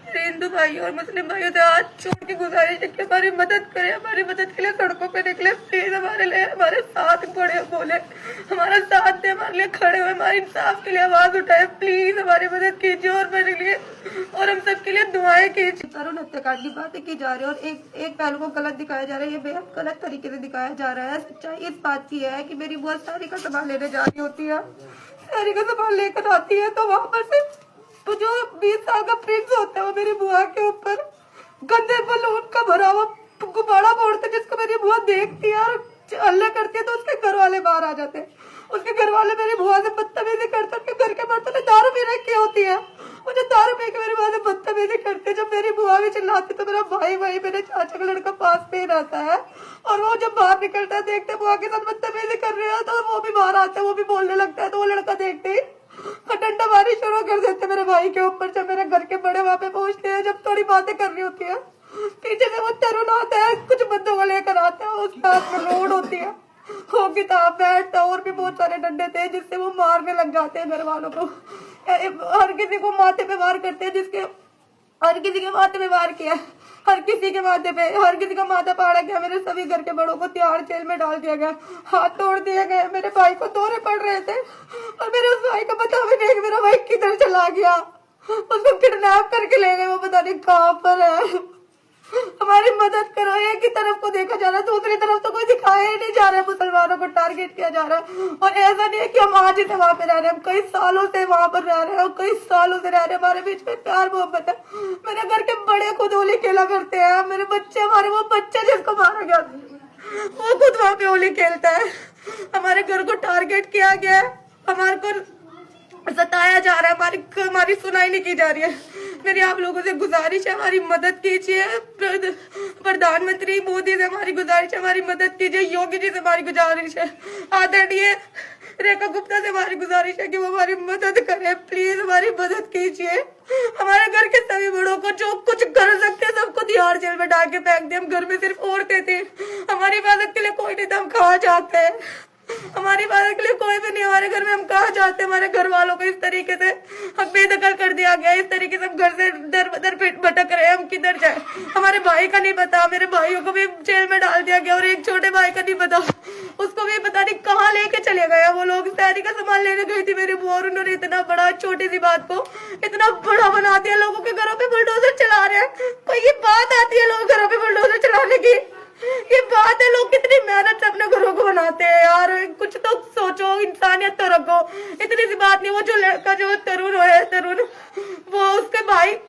मेरे हिंदू भाई और मुस्लिम भाइयों से हाथ छोड़ के गुजारिश है कि हमारी मदद करें, हमारी मदद के लिए सड़कों पे निकले, प्लीज हमारे लिए, हमारे साथ पड़े, बोले हमारा साथ दे, हमारे लिए खड़े हुए, हमारे इंसाफ के लिए आवाज उठाए, प्लीज हमारी मदद कीजिए और मेरे लिए और हम सबके लिए दुआएं कीजिए। तरुण हत्याकांड की बातें की जा रही है और एक पहलू को गलत दिखाया जा रहा है, ये बेहद गलत तरीके से दिखाया जा रहा है। सच्चाई इस बात की है कि मेरी बुआ सारी का सामान लेने जा रही होती है, सारी का सामान लेकर आती है, तो वहां पर से तो जो 20 साल का प्रिंस होता है वो मेरी बुआ के ऊपर गंदे बलून का भरा हुआ गुब्बारा फोड़ते, जिसको मेरी बुआ देखती है और हल्ला करती है तो उसके घर वाले बाहर आ जाते हैं। उसके घर वाले मेरी बुआ से बदतमीजी करते, उसके घर के बर्तन में दारू पी रखी होती है, मुझे दारू पी के मेरी बुआ से बदतमीजी करते। जब मेरी बुआ भी चिल्लाती तो मेरा भाई मेरे चाचा का लड़का पास में ही रहता है और वो जब बाहर निकलता है देखते बुआ के साथ बदतमीजी कर रहे हैं तो वो भी बाहर आता है, वो भी बोलने लगता है, तो वो लड़का देखते ही डंडा मारी शुरू कर देते मेरे भाई के ऊपर। जब मेरे घर के बड़े वहां पे पहुंचते हैं, जब थोड़ी बातें करनी होती है, पीछे से वो तरुण आता है, कुछ बंदों को लेकर आता है, उसके हाथ में रोड होती है, वो किताब बैठता, और भी बहुत सारे डंडे थे जिससे वो मारने लग जाते हैं घर वालों को। हर किसी को माथे पे वार करते हैं, जिसके हर किसी के माथे पे वार किया, हर किसी के माथे पे, हर किसी का माथा फाड़ा गया, मेरे सभी घर के बड़ों को तिहाड़ जेल में डाल दिया गया, हाथ तोड़ दिए गए, मेरे भाई को दौरे पड़ रहे थे और मेरे उस भाई का पता भी नहीं मेरा भाई किधर चला गया, उसको किडनैप करके ले गए, वो पता नहीं कहाँ पर है। हमारी मदद करो, एक ही तरफ को देखा जा रहा है, दूसरी तरफ तो कोई दिखाया ही नहीं जा रहा है, मुसलमानों को टारगेट किया जा रहा है। और ऐसा नहीं है कि हम आज ही से वहां पे रह रहे हैं, हम कई सालों से वहां पर रह रहे हैं और कई सालों से रह रहे हैं, हमारे बीच में प्यार मोहब्बत है। मेरे घर के बड़े खुद होली खेला करते हैं, मेरे बच्चे, हमारे वो बच्चे जिसको मारा गया वो खुद वहां पे होली खेलता है। हमारे घर को टारगेट किया गया है, हमारे को सताया जा रहा है, हमारी सुनाई नहीं की जा रही है। मेरी आप लोगों से गुजारिश है, हमारी मदद कीजिए, प्रधानमंत्री मोदी से हमारी गुजारिश है, हमारी मदद कीजिए, योगी जी से हमारी गुजारिश है, आदरणीय रेखा गुप्ता से हमारी गुजारिश है कि वो हमारी मदद करें, प्लीज हमारी मदद कीजिए। हमारे घर के सभी बड़ों को जो कुछ कर सकते हैं सबको तिहाड़ जेल में डाल के फेंक दे, हम घर में सिर्फ औरतें थे, हमारी हिफाजत के लिए कोई नहीं था, हम कहाँ जाते हैं, हमारी बात के लिए कोई भी नहीं, हमारे घर में हम कहाँ जाते हैं, हमारे घर वालों को इस तरीके से हम बेदखल कर दिया गया, इस तरीके से हम घर से दर बदर भटक रहे हैं, हम किधर जाए। हमारे भाई का नहीं पता, मेरे भाइयों को भी जेल में डाल दिया गया और एक छोटे भाई का नहीं पता, उसको भी पता नहीं कहाँ लेके चले गए वो लोग। शहरी का सामान लेने गई थी मेरी बुआ और उन्होंने इतना बड़ा, छोटी सी बात को इतना बड़ा बना दिया, लोगों के घरों पे बुलडोजर चला रहे हैं। कोई ये बात आती है लोग घरों पे बुलडोजर चलाने की, ये बात है, लोग कितनी मेहनत से अपने घरों को बनाते हैं यार, कुछ तो सोचो, इंसानियत तो रखो। इतनी सी बात नहीं, वो जो लड़का जो तरुण है, तरुण वो उसके भाई